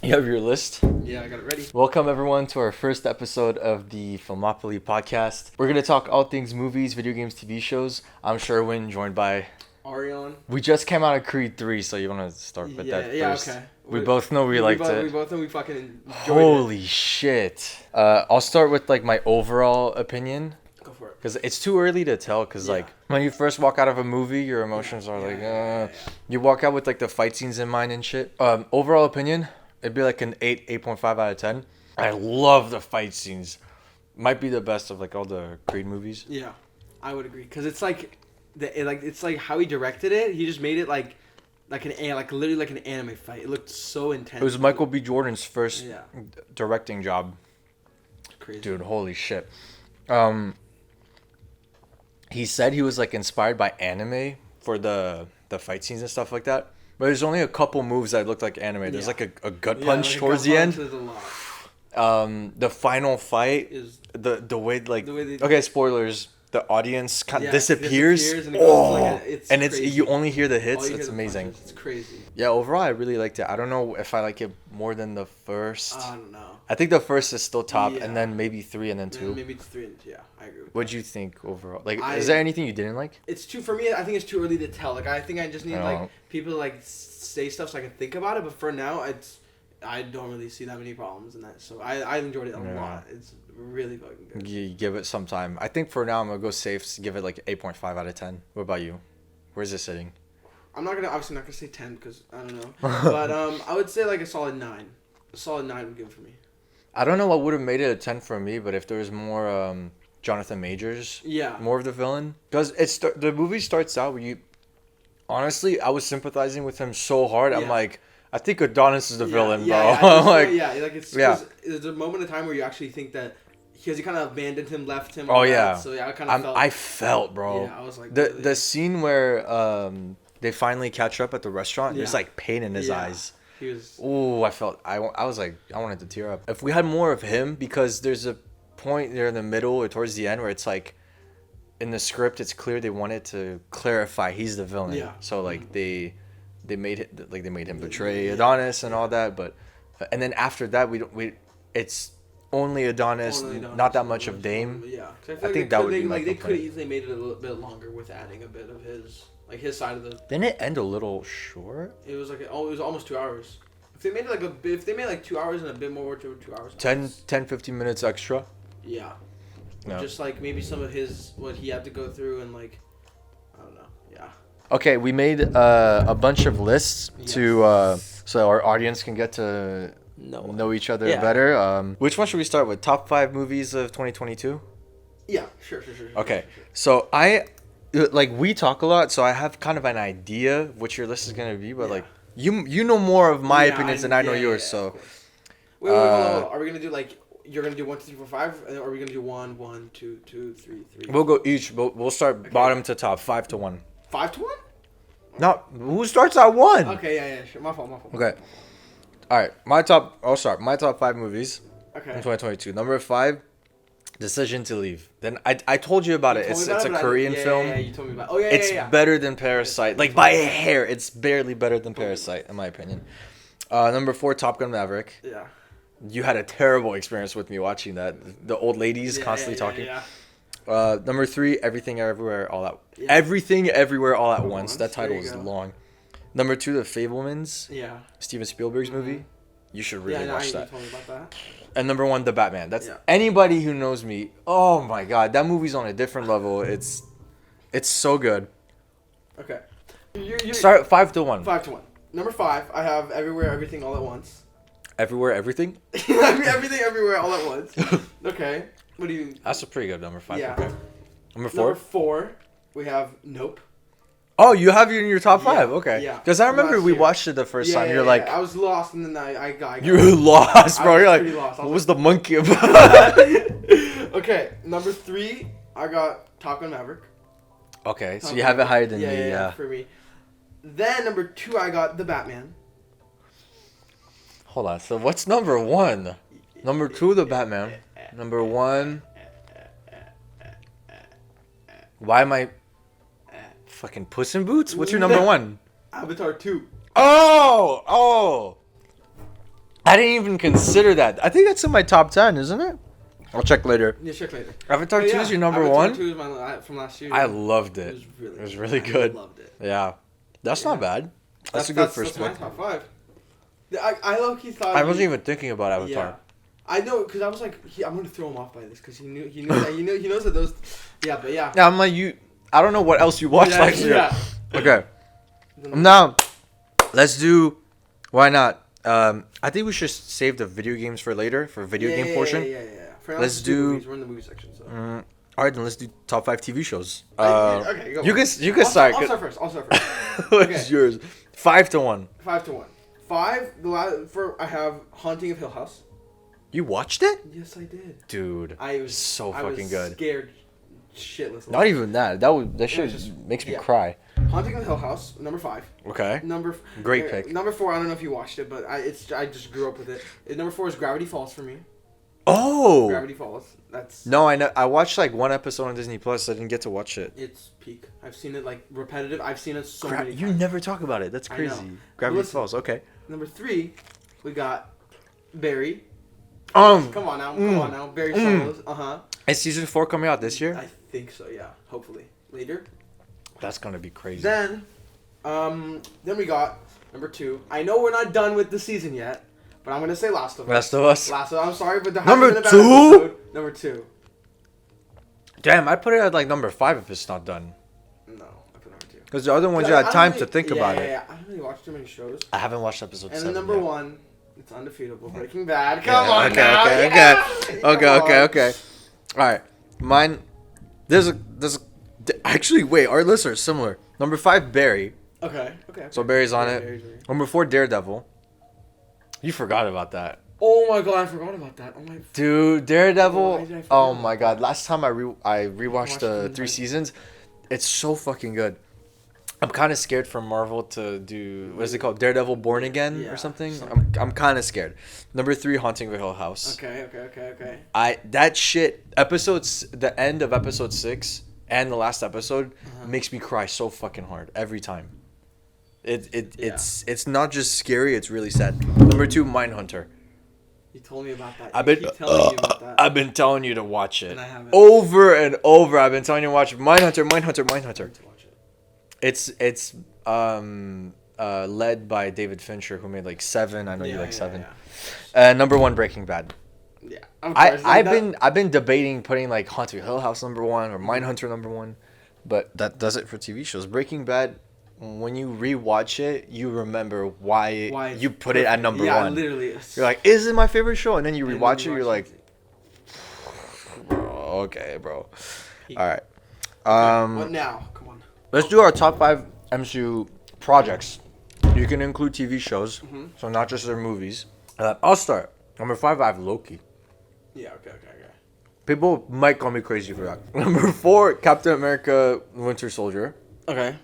You have your list? Yeah, I got it ready. Welcome everyone to our first episode of the Filmopoly Podcast. We're going to talk all things movies, video games, TV shows. I'm Sherwin, joined by... Arion. We just came out of Creed 3, so you want to start with that first? Yeah, okay. We both know we liked it. We both know we fucking enjoyed Holy it. shit. I'll start with like my overall opinion. Go for it. Because it's too early to tell, because like when you first walk out of a movie, your emotions are You walk out with like the fight scenes in mind and shit. Overall opinion, it'd be like an 8.5 out of 10. I love the fight scenes. Might be the best of like all the Creed movies. Yeah, I would agree. Because it's like, it's like how he directed it. He just made it like literally like an anime fight. It looked so intense. It was Michael B. Jordan's first directing job. Crazy. Dude, holy shit. He said he was like inspired by anime for the fight scenes and stuff like that. But there's only a couple moves that looked like anime. There's like a gut punch like towards the end. The final fight is the way like they, okay, spoilers. The audience disappears. And it's you only hear the hits. It's amazing. It's crazy. Yeah, overall I really liked it. I don't know if I like it more than the first. I don't know. I think the first is still top, and then maybe 3 and then 2. Maybe 3 and I agree. What'd you think overall? Like, is there anything you didn't like? It's too for me. I think it's too early to tell. Like, I think I just need like people to like say stuff so I can think about it. But for now, I don't really see that many problems in that. So I enjoyed it a lot. It's really fucking good. You give it some time. I think for now I'm gonna go safe. Give it like 8.5 out of 10. What about you? Where's it sitting? I'm obviously not gonna say 10 because I don't know. But I would say like a solid 9. A solid 9 would give it for me. I don't know what would have made it a 10 for me, but if there was more Jonathan Majors, more of the villain, because the movie starts out where you, honestly, I was sympathizing with him so hard. I'm like, I think Adonis is the villain, bro. There's a moment in time where you actually think that because he kind of abandoned him, left him. Oh yeah. So yeah, I kind of felt. I felt, bro. Yeah, I was like the scene where they finally catch up at the restaurant. There's like pain in his eyes. He was. Ooh, I was like, I wanted to tear up. If we had more of him, because there's a point there in the middle or towards the end where it's like, in the script, it's clear they wanted to clarify he's the villain. Yeah. So like they made him betray Adonis and all that, but and then after that it's only Adonis, not that much of Dame. Yeah. I think that would be my they could have easily made it a little bit longer with adding a bit of his. Like his side of the. Didn't it end a little short? It was like it was almost 2 hours. If they made it like 2 hours and a bit more to 2 hours. 15 minutes extra. Yeah. No. Just like maybe some of what he had to go through and like, I don't know. Yeah. Okay, we made a bunch of lists to so our audience can get to know each other better. Which one should we start with? Top 5 movies of 2022? Yeah, sure. Okay, so we talk a lot, so I have kind of an idea of what your list is gonna be, but like you know more of my opinions than I know yours. So wait, hold on. Are we gonna do like you're gonna do 1, 2, 3, 4, 5, or are we gonna do 1, 1, 2, 2, 3, 3? We'll go each. We'll start bottom to top, 5 to 1. 5 to 1? No, who starts at 1? Okay, yeah, sure. My fault. Okay, all right. I'll start. My top 5 movies. Okay. In 2022, number 5. Decision to Leave. Then I told you about it. It's a Korean film. Yeah, you told me about it. Oh, yeah, It's better than Parasite. Like, by a hair. It's barely better than Parasite, in my opinion. Number 4, Top Gun Maverick. Yeah. You had a terrible experience with me watching that. The old ladies constantly talking. Number 3, Everything Everywhere All at Everything Everywhere All at Once. That title is long. Number 2, The Fabelmans. Yeah. Steven Spielberg's movie. You should really watch that. You told me about that. And number 1, The Batman. That's anybody who knows me. Oh my god, that movie's on a different level. It's so good. Okay. Start 5 to 1. 5 to 1. Number 5, I have Everywhere, Everything, All at Once. Everywhere, Everything? Everything, Everywhere, All at Once. Okay. What do you? That's a pretty good number 5. Yeah. Okay. Number 4. Number 4, we have Nope. Oh, you have it in your top 5. Okay. Yeah. Because I remember we watched it the first time. You're like, I was lost, and then I got. You were lost, bro. You're like, lost. What was the monkey about? Okay, number 3, I got Top Gun Maverick. Okay, so you have it higher than me. Yeah. For me. Then number 2, I got The Batman. Hold on. So what's number 1? Number 2, The Batman. Number 1. Why am I? Fucking Puss in Boots? What's your number 1? Avatar 2. Oh! I didn't even consider that. I think that's in my top 10, isn't it? I'll check later. Yeah, check later. Avatar 2 is your number one? Avatar 2 is my from last year. I loved it. It was really good. I loved it. Yeah. That's not bad. That's a good first one. That's my top 5. I low-key thought... I wasn't even thinking about Avatar. Yeah. I know, because I was like, I'm going to throw him off by this, because he knows that those... Yeah, but yeah. Yeah, I'm like, I don't know what else you watched last year. Yeah. Okay. Now, let's do... Why not? I think we should save the video games for later, for video game portion. Yeah. For now, let's do... movies. We're in the movie section, so... Alright, then let's do top 5 TV shows. Okay, go. You can start. I'll start first. What's yours? 5-1. 5-1. 5, I have Haunting of Hill House. You watched it? Yes, I did. Dude, I was so fucking good. Scared shitless. Not even that. That shit just makes me cry. Haunting of the Hill House, number 5. Okay. Great pick. Number 4, I don't know if you watched it, but I just grew up with it. Number 4 is Gravity Falls for me. Oh. Gravity Falls. That's. No, I know. I watched like one episode on Disney Plus. I didn't get to watch it. It's peak. I've seen it like repetitive. I've seen it so many times. You never talk about it. That's crazy. Gravity Falls. Okay. Number 3, we got Barry. Come on now. Barry Solos. Is season 4 coming out this year? I think so. Yeah. Hopefully later. That's gonna be crazy. Then we got number 2. I know we're not done with the season yet, but I'm gonna say Last of Us. I'm sorry, but there number hasn't been a bad episode. Number 2. Damn, I put it at like number 5 if it's not done. No, I put number 2. Because the other ones you had time to think about it. Yeah, I don't really watch too many shows. I haven't watched episode 7 And number yet. 1, it's undefeatable. Breaking Bad. Come on now. Okay. All right, mine. There's a. Actually, wait. Our lists are similar. Number 5, Barry. Okay. So Barry's on it. Number 4, Daredevil. You forgot about that. Oh my god, I forgot about that. Oh my. Dude, Daredevil. Oh my god. Last time I rewatched the 3 seasons, it's so fucking good. I'm kind of scared for Marvel to do, what is it called, Daredevil Born Again or something. I'm kind of scared. Number 3, Haunting of Hill House. Okay. That shit, the end of episode 6 and the last episode makes me cry so fucking hard every time. It's not just scary, it's really sad. Number 2, Mindhunter. You told me about that. I've been telling you to watch it. And I haven't. Over and over. I've been telling you to watch Mindhunter. It's led by David Fincher, who made like 7. I know you like 7. Number 1, Breaking Bad. Yeah, I've been debating putting like Haunted Hill House number 1 or Mindhunter number 1, but that does it for TV shows. Breaking Bad, when you rewatch it, you remember why you put it at number 1. Yeah, literally. You're like, is it my favorite show? And then you rewatch it, you're like, okay, bro. All right. What now? Come on. Let's do our top 5 MCU projects. You can include TV shows, so not just their movies. I'll start. Number 5, I have Loki. Yeah, okay. People might call me crazy for that. Number 4, Captain America Winter Soldier. Okay.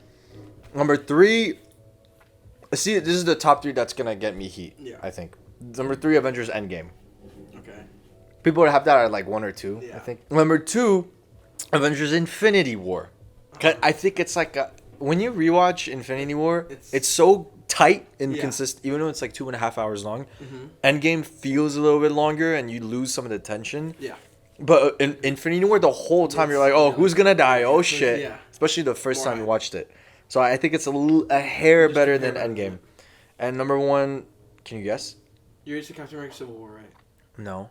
Number 3, see, this is the top 3 that's going to get me heat, I think. Number 3, Avengers Endgame. Okay. People would have that at like 1 or 2, I think. Number 2, Avengers Infinity War. I think it's like, when you rewatch Infinity War, it's so tight and consistent, even though it's like 2.5 hours long. Endgame feels a little bit longer and you lose some of the tension. Yeah. But in Infinity War, the whole time you're like, oh, who's gonna die? Oh shit! Yeah. Especially the first time you watched it. So I think it's a hair better than Endgame. And number 1, can you guess? You already said Captain America Civil War, right? No.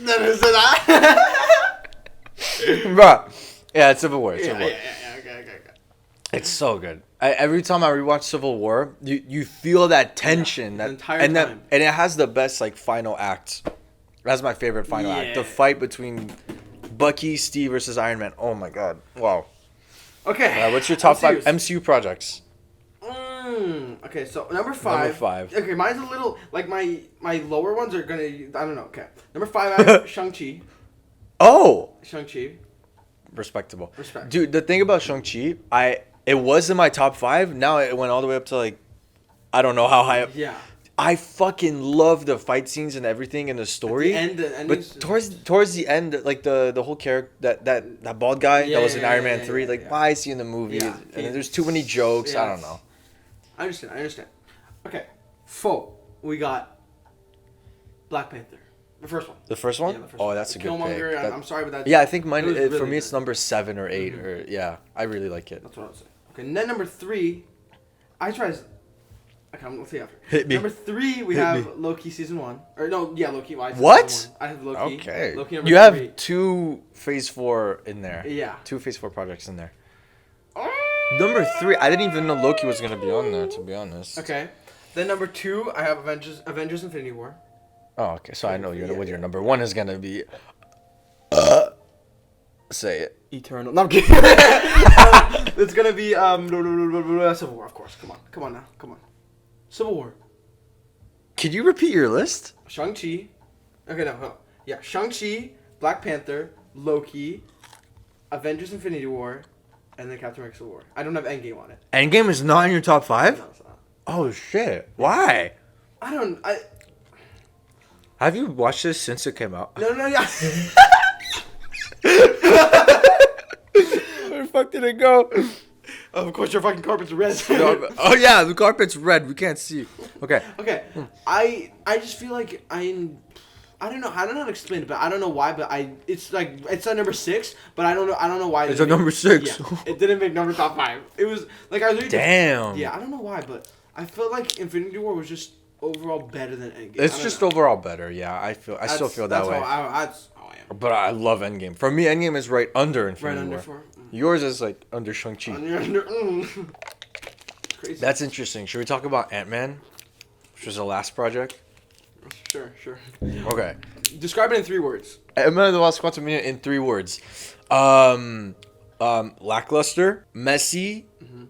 Never said that. Bruh. Yeah, it's Civil War. Okay. It's so good. Every time I rewatch Civil War, you feel that tension, that entire time. And it has the best like final act. That's my favorite final act. The fight between Bucky, Steve versus Iron Man. Oh my god! Wow. Okay. What's your top 5 MCU projects? Okay, so number 5. Okay, mine's a little like my lower ones are gonna. I don't know. Okay, number 5, I have Shang-Chi. Oh. Shang-Chi. Respectable. Dude, the thing about Shang-Chi, it was in my top 5. Now it went all the way up to like, I don't know how high up. Yeah. I fucking love the fight scenes and everything in the story. But towards the end, like the whole character, that bald guy that was in Iron Man 3, why is he in the movie? Yeah. And there's too many jokes. I don't know. I understand. Okay. 4. we got Black Panther. The first one. The first one? Yeah, the first oh, one. that's a good Killmonger, pick. I'm sorry, but that's... Yeah, I think mine, really for me, it's good. number 7 or 8. Or yeah, I really like it. That's what I would say. Okay, and then number 3, I try to... Okay, let's see after. Hit me. Number 3, we have Loki season 1. Or no, yeah, Loki. Why what? Season 1. I have Loki. Okay. Loki number you 3. have 2 Phase 4 in there. Yeah. 2 Phase 4 projects in there. Number 3, I didn't even know Loki was gonna be on there, to be honest. Okay. Then number 2, I have Avengers Infinity War. Oh, okay. So I know what your number 1 is gonna be. Say it. Eternal. No, I'm kidding. It's gonna be Civil War, of course. Come on now. Civil War. Could you repeat your list? Shang-Chi. Okay, no. Yeah, Shang-Chi, Black Panther, Loki, Avengers Infinity War, and then Captain America Civil War. I don't have Endgame on it. Endgame is not in your top 5? No, it's not. Oh shit! Why? Have you watched this since it came out? No, yeah. Where the fuck did it go? Of course, your fucking carpet's red. Oh yeah, the carpet's red. We can't see. Okay. Okay. I just feel like I don't know how to explain it, but I don't know why. But it's at number 6, but I don't know why. It's at number 6. Yeah, it didn't make number top 5. It was like I literally. Damn. Yeah, I don't know why, but I felt like Infinity War was just overall better than Endgame. It's just overall better. Yeah, I still feel that way. That's how I am. But I love Endgame. For me, Endgame is right under Infinity War. For. Yours is like under Shang-Chi. Crazy. That's interesting. Should we talk about Ant-Man, which was the last project? Sure. Okay. Describe it in 3 words. Ant-Man and the Wasp: Quantumania in 3 words. Lackluster, messy. Mm-hmm.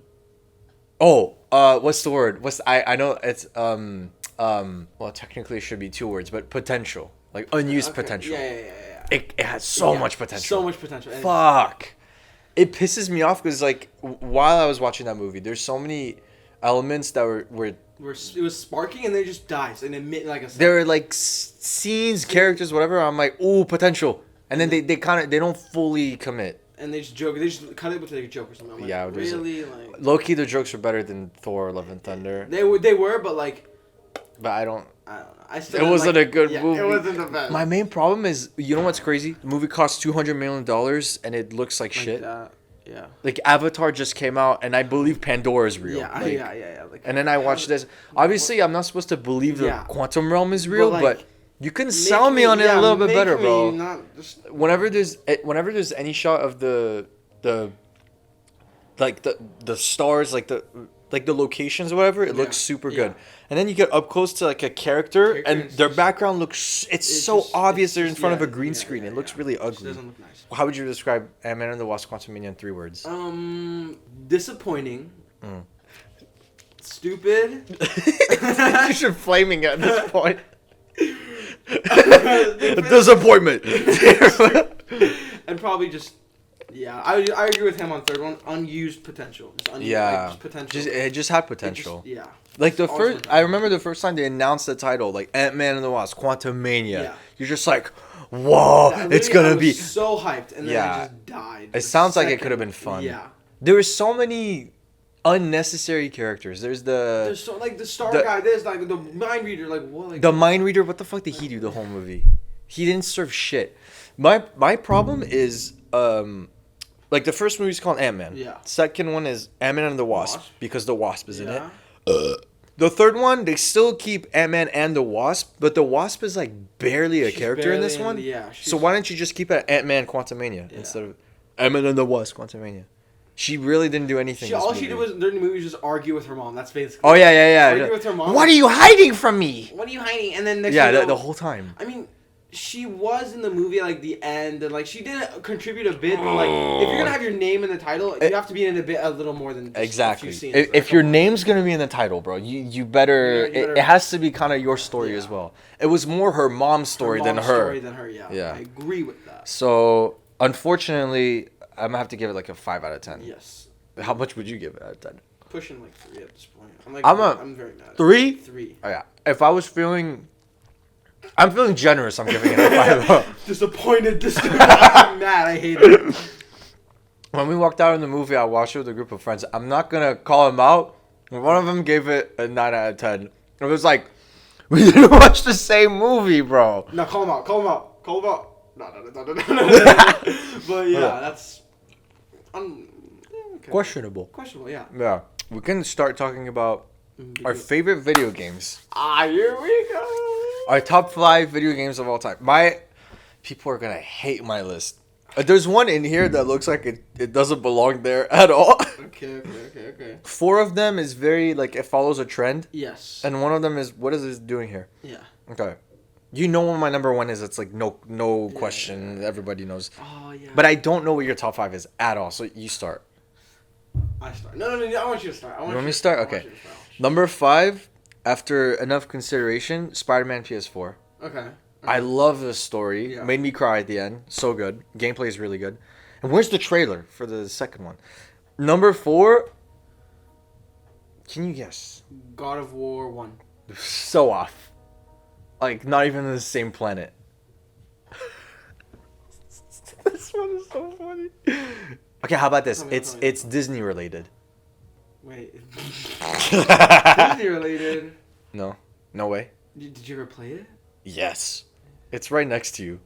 Oh, what's the word? I know it's well, technically it should be 2 words, but potential, like unused potential. Yeah. It has so much potential. So much potential. Fuck. It pisses me off because like while I was watching that movie, there's so many elements that were it was sparking and then it just dies and like there were like scenes, characters, whatever. I'm like, ooh, potential, and then they don't fully commit. And they just joke. They just cut it with like a joke or something. I'm like, yeah, really, like low-key, the jokes were better than Thor: Love and Thunder. They were, but like. But I don't know. It wasn't a good movie. It wasn't the best. My main problem is, you know what's crazy? The movie cost $200 million and it looks like shit. Yeah. Like Avatar just came out, and I believe Pandora is real. Yeah, like, yeah. Like, and then I watched this. Obviously, I'm not supposed to believe the quantum realm is real, but you can sell me on it a little bit better, bro. Whenever there's any shot of the stars, like the locations or whatever, it looks super good. And then you get up close to like a character and their background looks, it's so obvious they're in front of a green screen. It looks really ugly. It doesn't look nice. How would you describe Ant-Man and the Wasp: Quantumania in 3 words? Disappointing. Stupid. You should flaming at this point. Disappointment. And probably just I agree with him on third one. Unused potential. Just potential. It just had potential. Like the first, I remember the first time they announced the title, like Ant-Man and the Wasp: Quantumania. Yeah. You're just like, whoa, it's gonna be so hyped, and then it just died. It sounds like it could have been fun. Yeah. There were so many unnecessary characters. There's the star guy. There's like the mind reader. Like what? Like, the mind reader. What the fuck did he do the whole movie? He didn't serve shit. My problem is like the first movie's called Ant-Man. Yeah. Second one is Ant-Man and the Wasp because the Wasp is in it. The third one, they still keep Ant-Man and the Wasp, but the Wasp is like barely a character in this one. So why don't you just keep it Ant-Man Quantumania instead of Ant-Man and the Wasp Quantumania? She really didn't do anything. All she did was during the movie was just argue with her mom. That's basically. Oh yeah. Argue with her mom. What are you hiding from me? What are you hiding? And then the whole time. I mean, she was in the movie like the end, and like she did contribute a bit. But like, if you're gonna have your name in the title, you have to be in a little more than just a few scenes. If your name's gonna be in the title, bro, you better. It has to be kind of your story as well. It was more her mom's story than her. Yeah. I agree with that. So unfortunately, I'm gonna have to give it like a 5 out of 10. Yes. How much would you give it out of 10? Pushing like 3 at this point. I'm very mad. 3? 3. Oh yeah. If I was feeling. I'm feeling generous. I'm giving it a 5. Disappointed. I'm mad. I hate it. When we walked out in the movie, I watched it with a group of friends. I'm not gonna call them out. One of them gave it a 9 out of 10. It was like, We didn't watch the same movie, bro. No, call him out. No. But yeah, that's okay. Questionable. Questionable, yeah. Yeah. We can start talking about our favorite video games. Here we go. Our top 5 video games of all time. People are gonna hate my list. There's one in here that looks like it doesn't belong there at all. Okay. 4 of them is very, like, it follows a trend. Yes. And one of them is, what is this doing here? Yeah. Okay. You know what my number 1 is. It's like no question. Yeah. Everybody knows. Oh, yeah. But I don't know what your top 5 is at all. So you start. I start. No. I want you to start. You want me to start? Okay. Number 5, after enough consideration, Spider-Man PS4. Okay. I love the story. Yeah. Made me cry at the end. So good. Gameplay is really good. And where's the trailer for the second one? Number 4. Can you guess? God of War 1. So off. Like, not even on the same planet. This one is so funny. Okay, how about this? It's Disney related. Wait. Disney related? No. No way. Did you ever play it? Yes. It's right next to you.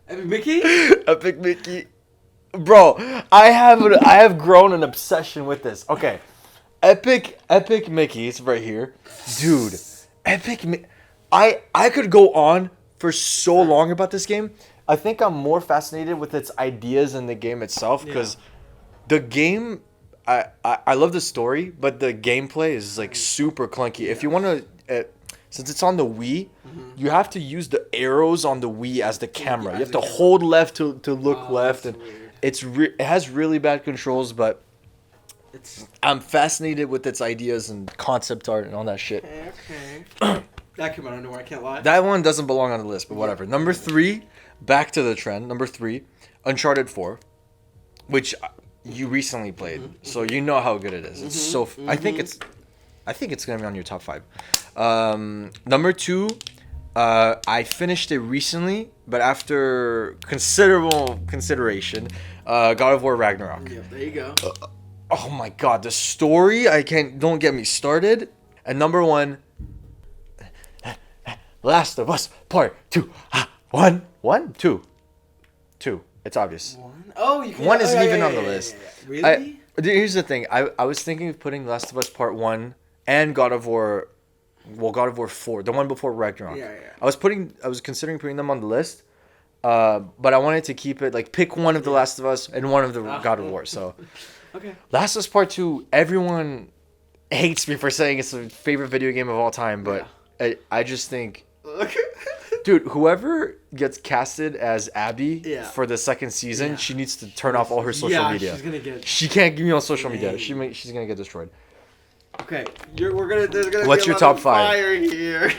Epic Mickey? Epic Mickey. Bro, I have grown an obsession with this. Okay. Epic Mickey, it's right here. Dude, I could go on for so long about this game. I think I'm more fascinated with its ideas than the game itself, because the game, I love the story, but the gameplay is like super clunky. If you want to, since it's on the Wii, you have to use the arrows on the Wii as the camera. You have to hold left to look left, and it has really bad controls, but I'm fascinated with its ideas and concept art and all that shit. Okay. That came out of nowhere, I can't lie. That one doesn't belong on the list, but whatever. Number 3, back to the trend. Number 3, Uncharted 4, which you recently played, so you know how good it is. It's I think it's gonna be on your top 5. Number 2, I finished it recently, but after considerable consideration, God of War Ragnarok. Yep, there you go. Oh my god, the story, don't get me started. And number 1, Last of Us Part 2. 2. It's obvious. 1? Oh, you can... 1 isn't even on the list. Yeah. Really? Here's the thing. I was thinking of putting Last of Us Part 1 and God of War 4, the one before Ragnarok. Yeah. I was considering putting them on the list, but I wanted to keep it, like, pick one of the Last of Us and one of the God of War, so... Okay. Last of Us Part 2, everyone hates me for saying it's a favorite video game of all time, but I just think... Dude, whoever gets casted as Abby for the second season, she needs to turn off all her social media. She's gonna get... She can't give me on social media. She's gonna get destroyed. Okay, there's gonna What's be your a top lot of 5? fire here.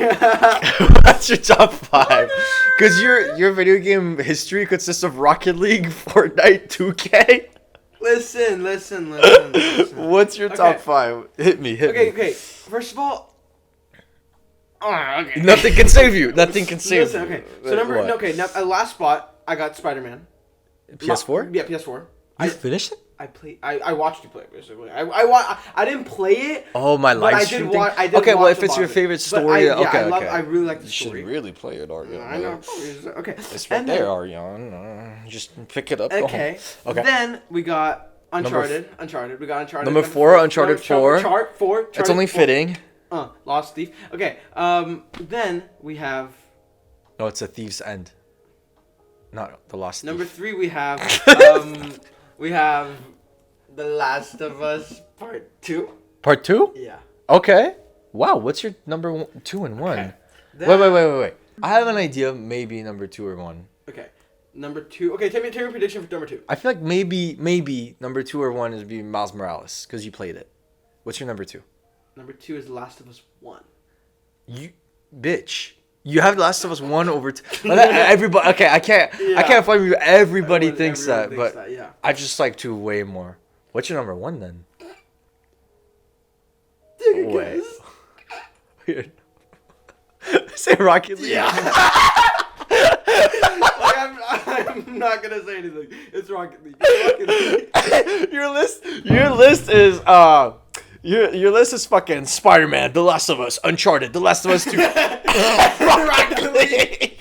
What's your top 5? Because your video game history consists of Rocket League, Fortnite, 2K. Listen. What's your top 5? Hit me. Okay. First of all, okay. Nothing can save you. Nothing can save you. Okay. So last spot, I got Spider-Man. PS4? Yeah, PS4. You finished it? I watched you play it, basically. I didn't play it. Oh, my live stream thing? Okay, well, if it's your favorite story, I really like the You story. should really play it, Ariane. I know. Okay. It's right there, Ariane. Just pick it up. Okay. Then we got Uncharted. We got Uncharted. Number 4, Uncharted 4. Chart 4. It's only fitting. Lost Thief. Okay. Then we have... No, it's a Thief's End. Not the Lost Thief. Number 3, we have... we have The Last of Us Part 2. Part 2? Yeah. Okay. Wow, what's your number 2 and 1? Okay. Wait. I have an idea, maybe number 2 or 1. Okay. Number 2. Okay, tell me your prediction for number 2. I feel like maybe number 2 or 1 is be Miles Morales, because you played it. What's your number 2? Number 2 is The Last of Us 1. You bitch. You have The Last of Us 1 over everybody. Okay, I can't find you. Everybody thinks that, but I just like 2 way more. What's your number 1 then? Wait. Weird. Say Rocket League. Yeah. I'm not gonna say anything. It's Rocket League. It's Rocket League. Your list is your list is fucking Spider-Man, The Last of Us, Uncharted, The Last of Us 2. Rocket League.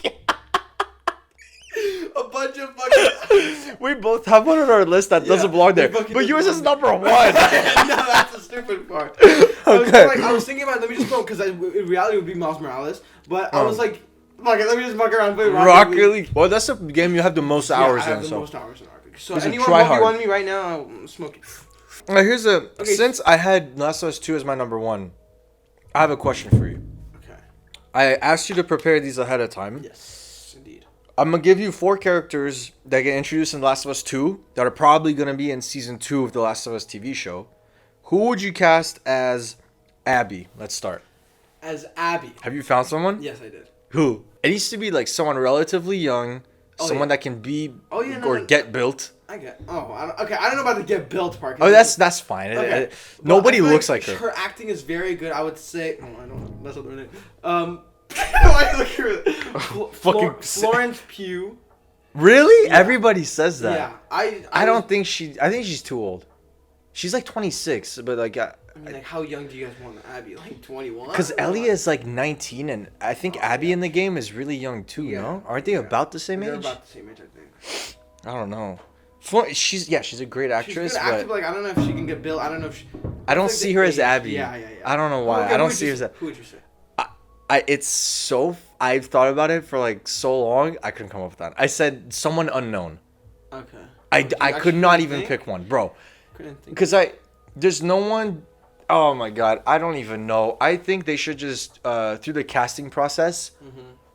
A bunch of fucking. We both have one on our list that doesn't belong there, but yours is number 1. No, that's the stupid part. Okay. I was thinking about let me just go because in reality it would be Miles Morales, but I was like, fuck it, let me just fuck around and play Rocket League. Well, that's the game you have the most hours I have in. the most hours in Rocket League. So He's a anyone tryhard. 1v1 me right now, I'm smoking. Here's since I had Last of Us 2 as my number 1, I have a question for you. Okay. I asked you to prepare these ahead of time. Yes, indeed. I'm gonna give you 4 characters that get introduced in Last of Us 2 that are probably gonna be in season 2 of the Last of Us TV show. Who would you cast as Abby? Let's start. As Abby. Have you found someone? Yes, I did. Who? It needs to be like someone relatively young, someone that can be get built. I get. Okay. I don't know about the get built part. Oh, that's fine. Okay. Nobody looks like her. Her acting is very good. I would say. Oh, I don't know. That's not the name. Why are you looking at Florence Pugh. Really? Yeah. Everybody says that. Yeah. I don't think I think she's too old. She's like 26, but like. I mean, like, how young do you guys want Abby? Like 21? Because Ellie is like 19, and I think Abby in the game is really young too. Yeah. No? Aren't they about the same They're age? about the same age, I think. I don't know. She's a great actress, She's a good actor, but like I don't know if she can get built. I don't know if she. I don't see her as Abby. Yeah. I don't know why. Okay, I don't see her as. Who would you say? I've thought about it for like so long. I couldn't come up with that. I said someone unknown. Okay. I could not even pick one, bro. Couldn't think. Because there's no one. Oh my god, I don't even know. I think they should just through the casting process,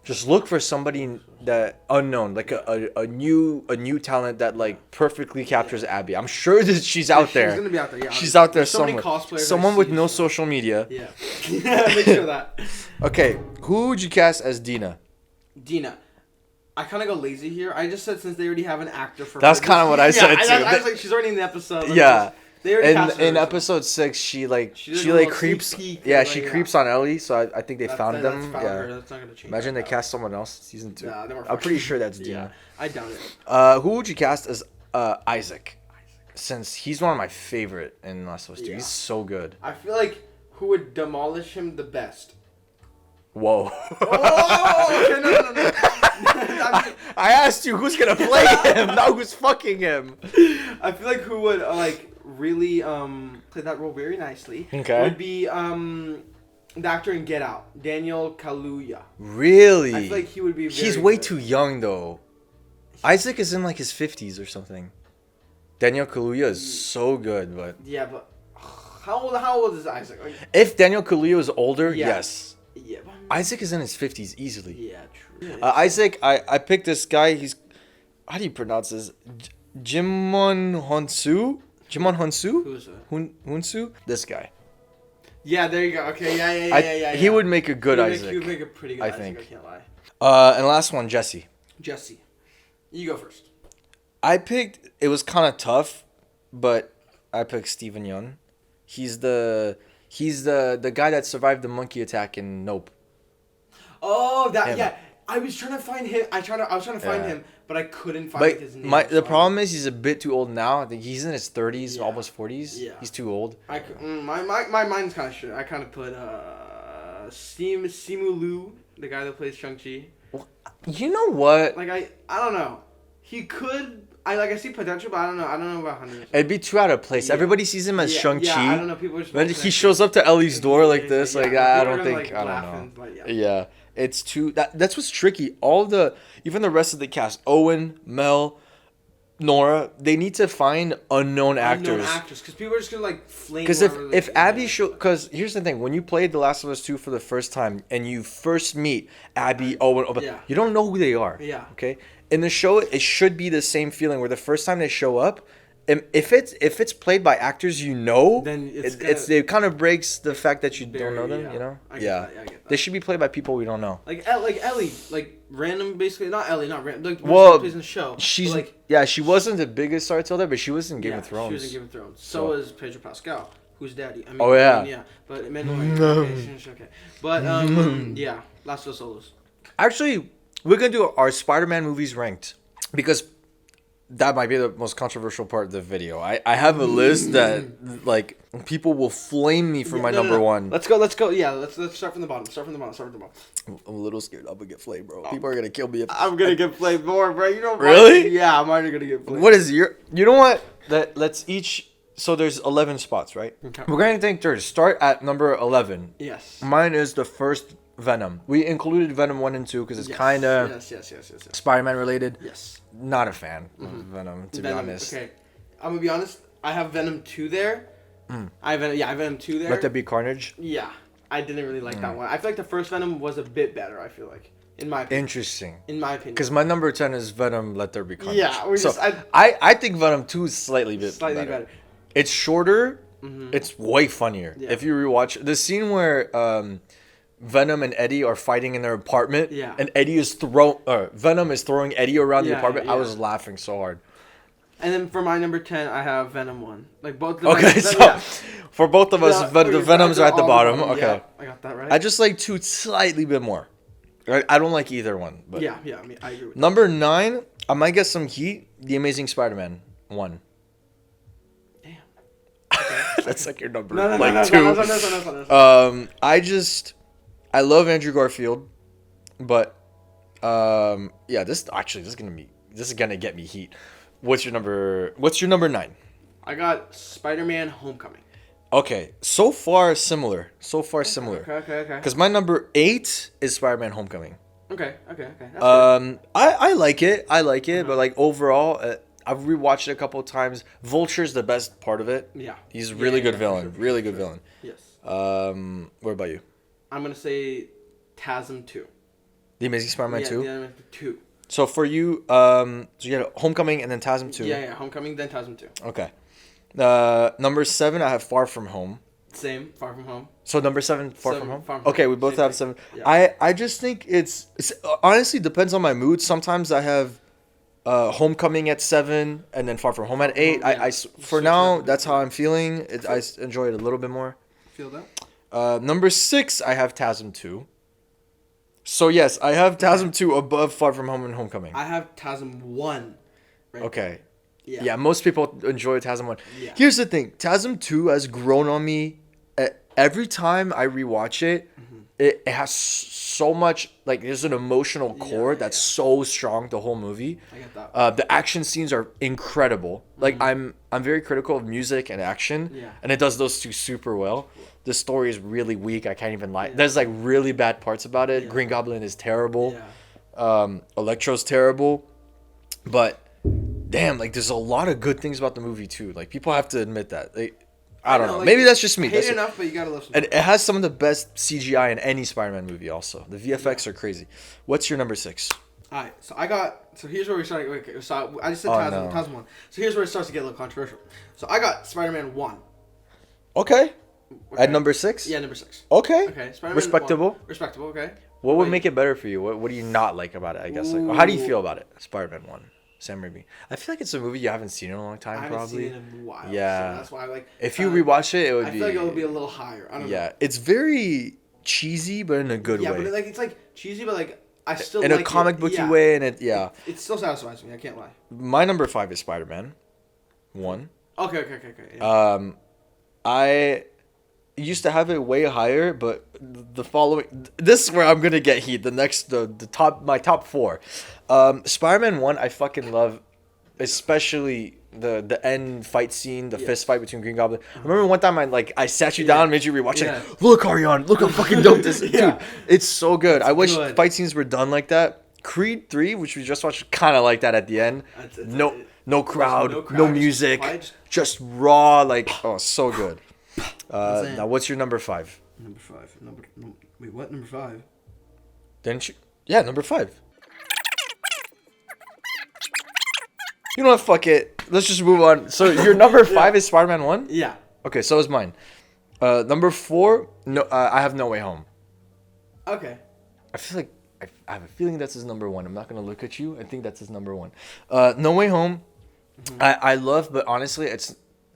just look for somebody that unknown, like a new talent that like perfectly captures Abby. I'm sure that she's out there. She's gonna be out there. Yeah. She's out there There's so many somewhere. cosplayers Someone with no social media. Yeah. Make sure that. Okay, who would you cast as Dina? Dina. I kind of go lazy here. I just said since they already have an actor for. That's kind of what I said too. I was like, she's already in the episode. Yeah. In episode 6, she creeps. Yeah, she creeps on Ellie. So I think they found them. That's not gonna change. Imagine they cast someone else in season 2. Nah, I'm pretty sure that's Dina. I doubt it. Who would you cast as Isaac? Since he's one of my favorite in Last of Us 2. He's so good. I feel like who would demolish him the best? Whoa. Okay, no. I asked you who's gonna play him, not who's fucking him. I feel like who would really play that role very nicely. Okay. Would be the actor in Get Out, Daniel Kaluuya. Really? I feel like he would be. He's way too young though. Isaac is in like his 50s or something. Daniel Kaluuya is so good, but yeah, but how old is Isaac? Like, if Daniel Kaluuya is older, yes. Yeah. But Isaac is in his 50s easily. Yeah, true. Isaac, I picked this guy. He's, how do you pronounce this? Jimon Honsu? Who's that? Hunsu? This guy. Yeah, there you go. Okay, yeah. He would make a good Isaac. He would make a pretty good I Isaac, think. I can't lie. And last one, Jesse. Jesse. You go first. I picked, it was kind of tough, but I picked Steven Yeun. He's the guy that survived the monkey attack in Nope. Oh, yeah. I was trying to find him. I was trying to find him, but I couldn't find his name. The problem is he's a bit too old now. I think he's in his 30s, almost 40s. Yeah. He's too old. My mind's kind of shit. I kind of put Simu Liu, the guy that plays Shang-Chi. You know what? Like I don't know. He could. I see potential, but I don't know. I don't know about 100%. It'd be too out of place. Yeah. Everybody sees him as Shang-Chi. Yeah, I don't know. People are just then he shows up to Ellie's door like this. Like I don't think. Like, I don't know. Like, yeah, it's too. That's what's tricky. Even the rest of the cast, Owen, Mel, Nora, they need to find unknown actors. Because people are just gonna like flame. Because if Abby because here's the thing, when you played The Last of Us 2 for the first time and you first meet Abby, Owen, you don't know who they are. Yeah. Okay. In the show, it should be the same feeling where the first time they show up, if it's played by actors you know, then it kind of breaks the fact that you don't know them. Yeah. You know. I get that. They should be played by people we don't know. Like Ellie, like random, basically not Ellie, not random. Like, well, she plays in the show. She's like she wasn't the biggest star till there, but she was in Game of Thrones. She was in Game of Thrones. So was Pedro Pascal, who's daddy. But okay. But Last of Us solos. Actually, we're gonna do our Spider-Man movies ranked. because that might be the most controversial part of the video. I have a list that like people will flame me for my number one. Let's go. Yeah, let's start from the bottom. I'm a little scared. I'm gonna get flamed, bro. People are gonna kill me. I'm gonna get flamed more, bro. You know. Really? Yeah, I'm already gonna get flamed. What is your? You know what? Let's each. So there's 11 spots, right? Okay. We're gonna think third. Start at number 11. Yes. Mine is the first Venom. We included Venom 1 and 2 because it's kind of yes. Spider-Man related. Yes. Not a fan of Venom, to be honest. Okay, I'm gonna be honest. I have Venom 2 there. I have Venom 2 there. Let There Be Carnage. Yeah, I didn't really like that one. I feel like the first Venom was a bit better. I feel like, in my opinion. Interesting. In my opinion. Because my number 10 is Venom Let There Be Carnage. Yeah, I think Venom 2 is slightly better. It's shorter. It's way funnier. Yeah. If you rewatch the scene where Venom and Eddie are fighting in their apartment, and Venom is throwing Eddie around the apartment. I was laughing so hard. And then for my number 10, I have Venom 1. Like both. For both of us, the Venoms are at the bottom. Okay, yeah, I got that right. I just like 2 slightly bit more. I don't like either one. But yeah, I mean, I agree with number 9, I might get some heat. The Amazing Spider-Man 1. Damn. That's like your number 2. No. I love Andrew Garfield, but this is gonna get me heat. What's your number 9? I got Spider-Man Homecoming. Okay, so far similar. Okay. Because my number 8 is Spider-Man Homecoming. Okay. That's I like it, but like overall, I've rewatched it a couple of times. Vulture's the best part of it. Yeah. He's a really good villain. Sure, really good villain. Yes. What about you? I'm gonna say TASM 2. The Amazing Spider-Man 2? Yeah, 2. So for you, so you had Homecoming and then TASM 2. Yeah, Homecoming, then TASM 2. Okay. Number 7, I have Far From Home. Same, Far From Home. So number 7, Far From Home? Far From Okay, Home. we both Same have thing. 7. Yeah. I just think it's honestly depends on my mood. Sometimes I have Homecoming at 7 and then Far From Home at 8. Yeah. For now, that's how I'm feeling. I enjoy it a little bit more. Feel that? Number 6, I have TASM 2. So yes, I have TASM 2 above Far From Home and Homecoming. I have TASM 1. Right? Okay. Yeah, most people enjoy TASM 1. Yeah. Here's the thing. TASM 2 has grown on me. Every time I rewatch it, it has so much, like, there's an emotional core that's so strong the whole movie. I get that. The action scenes are incredible. Like, I'm very critical of music and action, and it does those two super well. The story is really weak. I can't even lie. There's, like, really bad parts about it. Green Goblin is terrible. Electro's terrible. But damn, like, there's a lot of good things about the movie too. Like, people have to admit that. I don't know. Like, maybe that's just me. Hate enough, but you gotta listen. And it has some of the best CGI in any Spider-Man movie. Also, the VFX are crazy. What's your number 6? All right, so here's where we started. Okay, so I just said TASM 1. So here's where it starts to get a little controversial. So I got Spider-Man 1. Okay. At number 6? Yeah, number 6. Okay. Spider-Man Respectable. 1. Respectable. Okay. What would make it better for you? What do you not like about it? I guess. Like, how do you feel about it? Spider-Man 1. Sam Raimi. I feel like it's a movie you haven't seen in a long time. I haven't seen it in a while. Yeah. So that's why I like. If you rewatch it, it would be. I feel like it would be a little higher. I don't know. Yeah, it's very cheesy, but in a good way. Yeah, but it's like cheesy, but like I still in like a comic booky yeah. way, and it still satisfies me. I can't lie. My number 5 is Spider-Man 1. Okay. Yeah. I used to have it way higher, but the following, this is where I'm gonna get heat. My top 4, Spider-Man 1. I fucking love, especially the end fight scene, the fist fight between Green Goblin. I remember one time I sat you down and made you rewatch it. Look, Ariane, look how fucking dope this is. Dude, it's so good. I wish fight scenes were done like that. Creed 3, which we just watched, kind of like that at the end. No crowd, no music, just raw, like, oh, so good. Now, what's your number 5? Number 5. Wait, what? Number 5? Didn't you? Yeah, number 5. You know what? Fuck it. Let's just move on. So your number 5 is Spider-Man 1? Yeah. Okay, so is mine. Number 4, no, I have No Way Home. Okay. I feel like I have a feeling that's his number 1. I'm not gonna look at you. I think that's his number 1. No Way Home. Mm-hmm. I love, but honestly,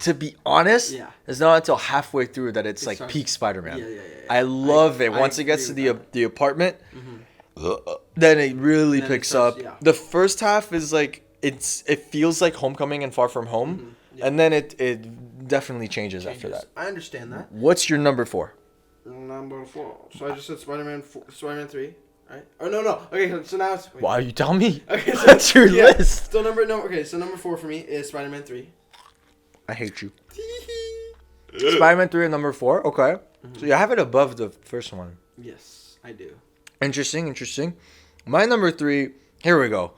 to be honest, it's not until halfway through that it's like peak Spider-Man. Yeah. I love it. Once it gets to the apartment, then it really picks up. Yeah. The first half is like it feels like Homecoming and Far From Home, Mm-hmm. Yeah. and then it definitely changes after that. I understand that. What's your number 4? Number 4. So I just said Spider-Man 3, right? Oh no. Okay, so now it's. Wait. Why you tell me? Okay, so, That's your list. So number 4 for me is Spider-Man 3. I hate you. Spider-Man 3 at number 4. Okay, so you have it above the first one. Yes, I do. Interesting. My number 3. Here we go.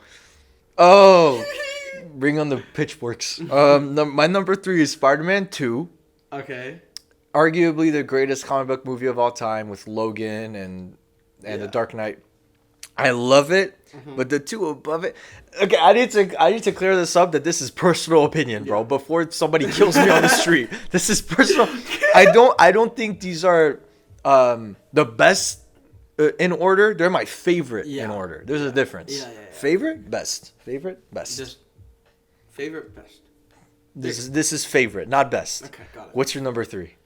Oh, bring on the pitchforks. My number 3 is Spider-Man 2. Okay. Arguably the greatest comic book movie of all time with Logan and The Dark Knight. I love it, but the 2 above it. Okay, I need to clear this up that this is personal opinion, bro. Before somebody kills me on the street, this is personal. I don't think these are the best in order. They're my favorite in order. There's a difference. Yeah. Favorite, best. Favorite, best. Just favorite, best. This is favorite, not best. Okay, got it. What's your number 3?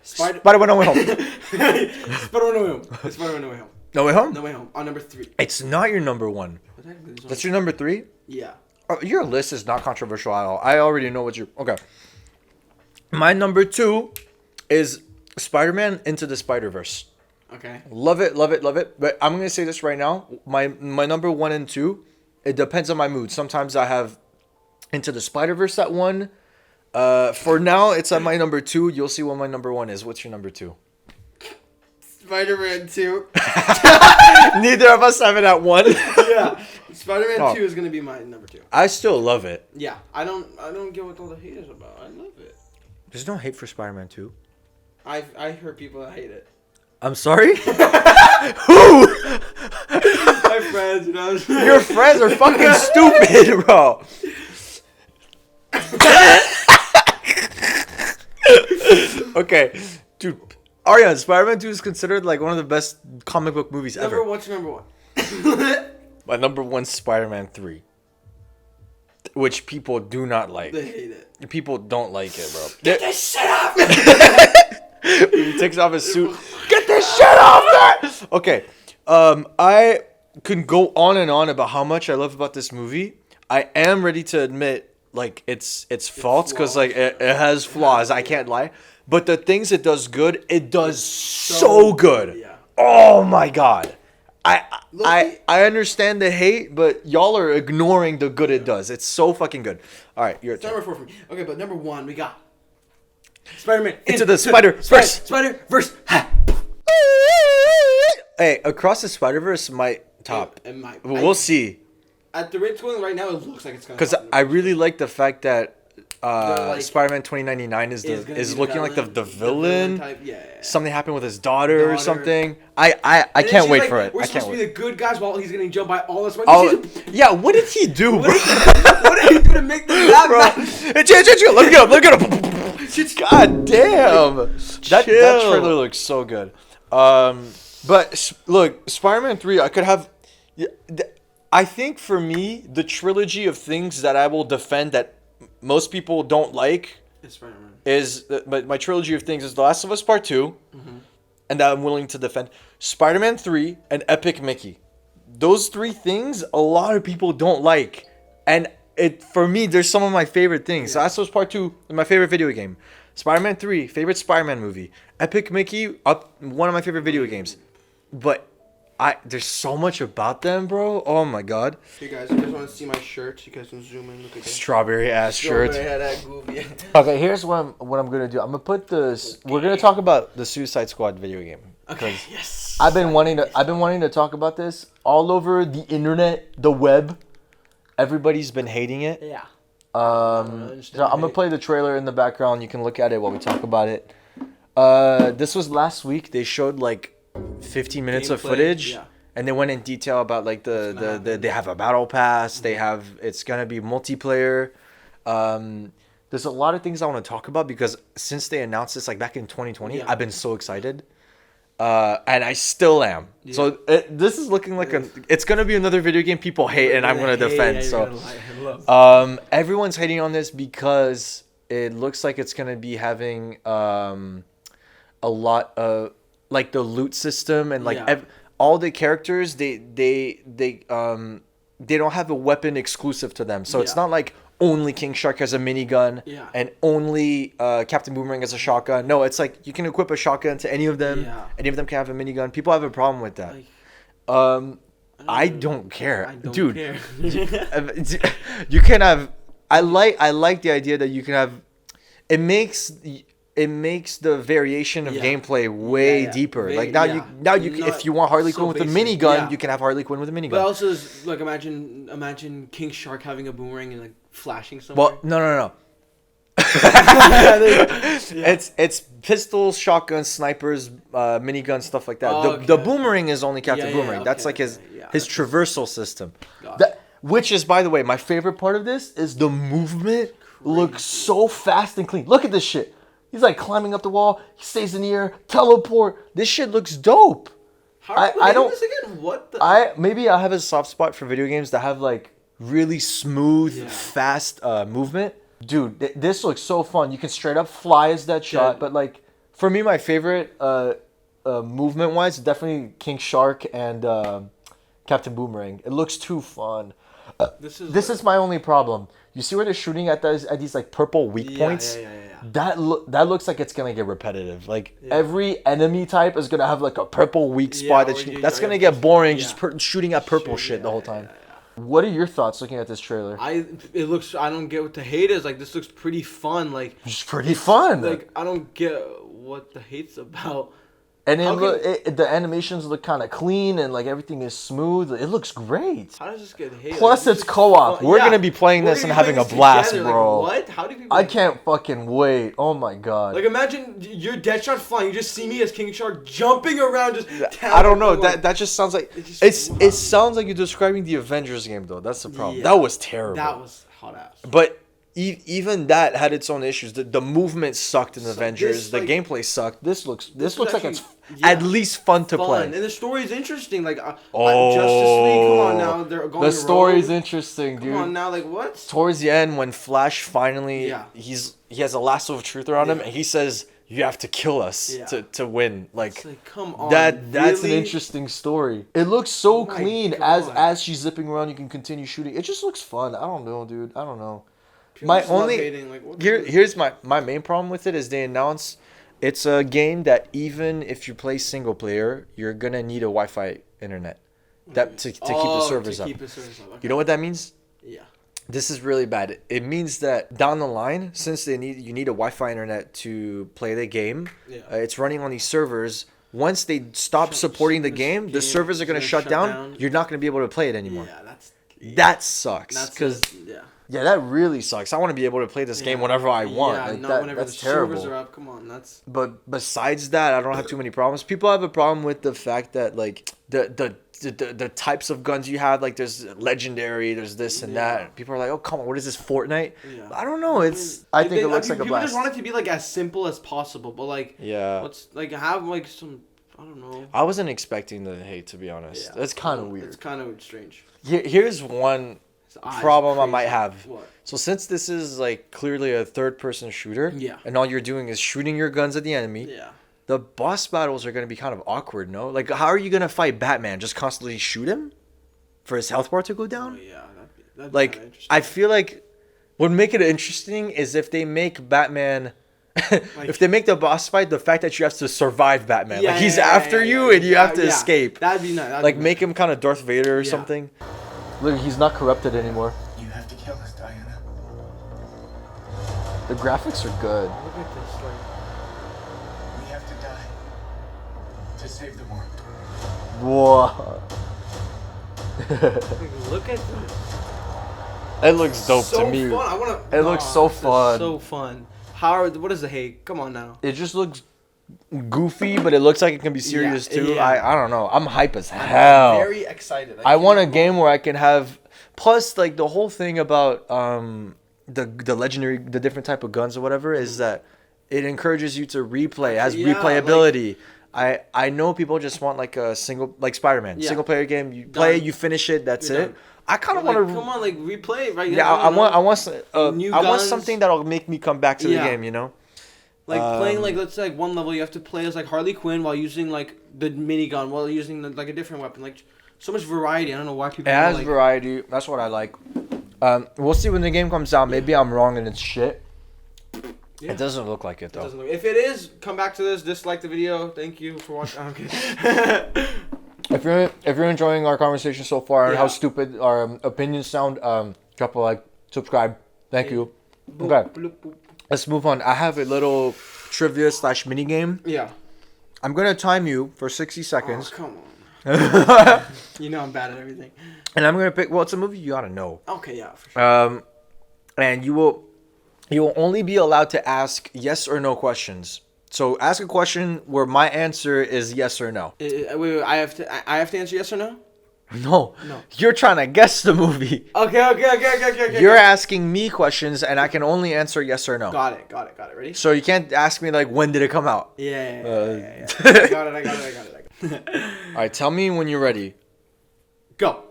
Spider-Man No Way Home. Spider-Man No Way Home. It's Spider-Man No Way Home. No Way Home? No Way Home. On number 3. It's not your number 1. That's your number 3? Yeah. Oh, your list is not controversial at all. I already know what you're... Okay. My number 2 is Spider-Man Into the Spider-Verse. Okay. Love it. But I'm going to say this right now. My number 1 and 2, it depends on my mood. Sometimes I have Into the Spider-Verse at 1. For now, it's at my number 2. You'll see what my number 1 is. What's your number 2? Spider-Man 2. Neither of us have it at 1. Yeah. Spider-Man 2 is going to be my number 2. I still love it. Yeah. I don't get what all the hate is about. I love it. There's no hate for Spider-Man 2. I heard people that hate it. I'm sorry? Who? My friends, you know. Your friends are fucking stupid, bro. Okay, dude. Ariane, Spider-Man 2 is considered like one of the best comic book movies ever. What's your number 1? My number 1's Spider-Man 3. Which people do not like. They hate it. People don't like it, bro. Get this shit off! He takes off his suit. Get this shit off there! Okay. I can go on and on about how much I love about this movie. I am ready to admit, like, it's faults, because, like, it has flaws. I can't lie. But the things it does good, it does so good. Yeah. Oh, my God. I understand the hate, but y'all are ignoring the good it does. It's so fucking good. All right, your turn. Number 4 for me. Okay, but number 1, we got Spider-Man Into the Spider-Verse. Spider-Verse. Hey, Across the Spider-Verse might top. We'll see. At the rate it's going right now, it looks like it's going to. Because I really like the fact that like, Spider-Man 2099 is looking like the villain. Type. Yeah. Something happened with his daughter or something. I can't wait for it. We're supposed to be the good guys while he's getting jumped by all the Spider. Oh, yeah. What did he do? What did he do to make them that mad? Let me get him. God damn. That trailer looks so good. But look, Spider-Man 3, I could have. I think for me, the trilogy of things that I will defend that most people don't like is my trilogy of things is The Last of Us Part 2, and that I'm willing to defend. Spider-Man 3 and Epic Mickey. Those 3 things a lot of people don't like, and for me, there's some of my favorite things. Yeah. Last of Us Part 2 is my favorite video game. Spider-Man 3, favorite Spider-Man movie. Epic Mickey, one of my favorite video games. But there's so much about them, bro. Oh my God. Hey guys, you guys want to see my shirt? You guys can zoom in. Look at that. Strawberry ass shirt. Goofy. Okay, here's what I'm gonna do. I'm gonna put this. We're gonna talk about the Suicide Squad video game. Okay. Yes. I've been wanting to talk about this all over the internet, the web. Everybody's been hating it. Yeah. So I'm gonna play the trailer in the background. You can look at it while we talk about it. This was last week. They showed like 15 minutes of footage, and they went in detail about like they have a battle pass. They have it's gonna be multiplayer. There's a lot of things I want to talk about because since they announced this like back in 2020, I've been so excited. And I still am. Yeah. So this is looking like it's gonna be another video game people hate, and I'm gonna defend. Everyone's hating on this because it looks like it's gonna be having a lot of like the loot system and like all the characters. They they don't have a weapon exclusive to them. So it's not like only King Shark has a minigun and only Captain Boomerang has a shotgun. No, it's like you can equip a shotgun to any of them. Yeah. Any of them can have a minigun. People have a problem with that. Like, I don't care. Dude. You can have... I like the idea that you can have... It makes the variation of gameplay way deeper. Like now you if you want Harley Quinn with a minigun, you can have Harley Quinn with a minigun. But also, like imagine King Shark having a boomerang and like flashing somewhere. Well, no. It's pistols, shotguns, snipers, minigun, stuff like that. The boomerang is only Captain Boomerang. That's like his traversal system. Which is, by the way, my favorite part of this is the movement looks so fast and clean. Look at this shit. He's like climbing up the wall. He stays in the air. Teleport. This shit looks dope. How are we doing this again? What the? Maybe I have a soft spot for video games that have like really smooth, fast movement. Dude, this looks so fun. You can straight up fly as that shot. But like, for me, my favorite movement wise, definitely King Shark and Captain Boomerang. It looks too fun. This is my only problem. You see where they're shooting at these like purple weak points? Yeah. That looks like it's gonna get repetitive. Like every enemy type is gonna have like a purple weak spot that's gonna get boring. Just shooting at purple shit the whole time. What are your thoughts looking at this trailer? I don't get what the hate is. Like, this looks pretty fun. Like, it's pretty fun. Like, I don't get what the hate's about. And then the animations look kind of clean and like everything is smooth. It looks great. How does this get hated? Plus, it's co-op. We're gonna be playing this and having a blast, together. Bro. Like, what? How do people? I can't fucking wait. Oh my god. Like, imagine you're Deadshot flying. You just see me as King Shark jumping around. I don't know. That just sounds like it sounds like you're describing the Avengers game though. That's the problem. Yeah. That was terrible. That was hot ass. But even that had its own issues. The movement sucked in Avengers. The gameplay sucked. This looks like it's at least fun to play. And the story is interesting. Like, Justice League. Come on now, they're going. The story is interesting, dude. Come on now, like what? Towards the end, when Flash finally, he has a lasso of truth around him, and he says, "You have to kill us to win." Like come on, that's an interesting story. It looks so clean. As she's zipping around, you can continue shooting. It just looks fun. I don't know, dude. I don't know. Here's my main problem with it is they announce it's a game that even if you play single player, you're gonna need a Wi-Fi internet to keep the servers up. Okay. You know what that means? Yeah. This is really bad. It means that down the line, since you need a Wi-Fi internet to play the game, it's running on these servers. Once they stop supporting the game, the servers are gonna shut down. You're not gonna be able to play it anymore. That sucks. Yeah, that really sucks. I want to be able to play this game whenever I want. Yeah, like not whenever that's the terrible. servers are up. Come on, But besides that, I don't have too many problems. People have a problem with the fact that like the types of guns you have, like there's legendary, there's this and that. People are like, oh come on, what is this, Fortnite? Yeah. I don't know. I think it looks like a blast. People just want it to be like as simple as possible, but like let's like have like some. I don't know. I wasn't expecting the hate, to be honest. Yeah. That's kind of weird. It's kind of strange. Here's one problem I might have. What? So since this is like clearly a third-person shooter, and all you're doing is shooting your guns at the enemy, the boss battles are going to be kind of awkward, no? Like, how are you going to fight Batman? Just constantly shoot him for his health bar to go down? Oh, yeah, that'd like, I feel like what would make it interesting is if they make Batman... if they make the boss fight the fact that you have to survive Batman, like he's after you and you have to escape. That'd be nice. Like make him kind of Darth Vader or something. Look, he's not corrupted anymore. You have to kill us, Diana. The graphics are good. Look at this, like we have to die to save the world. Whoa. Look at this. It looks dope to me. Fun. It looks so fun. So fun. What is the hate? Come on now. It just looks goofy, but it looks like it can be serious too. I don't know. I'm hype as hell. I'm very excited. I want a game where I can have. Plus, like the whole thing about the legendary, the different type of guns or whatever is that it encourages you to replay. It has replayability. Like, I know people just want like a Spider-Man single player game. You play, you finish it. That's it. Done. I kind of want to come on, like replay it, right? Yeah, I want something that'll make me come back to the game. You know, like playing like let's say like one level you have to play as like Harley Quinn while using like the minigun while using like a different weapon. Like so much variety. I don't know why people. It has like... variety. That's what I like. We'll see when the game comes out. Maybe I'm wrong and it's shit. Yeah. It doesn't look like it though. If it is, come back to this. Dislike the video. Thank you for watching. I'm kidding. If you're enjoying our conversation so far and how stupid our opinions sound, drop a like, subscribe. Thank you. Okay, let's move on. I have a little trivia / mini game. Yeah. I'm gonna time you for 60 seconds. Oh, come on. You know I'm bad at everything. And I'm gonna pick. Well, it's a movie you gotta know. Okay, yeah, for sure. And you will only be allowed to ask yes or no questions. So ask a question where my answer is yes or no. Wait, I have to answer yes or no? No. You're trying to guess the movie. Okay. You're asking me questions, and I can only answer yes or no. Got it. Ready? So you can't ask me like when did it come out? Yeah. I got it. All right, tell me when you're ready. Go.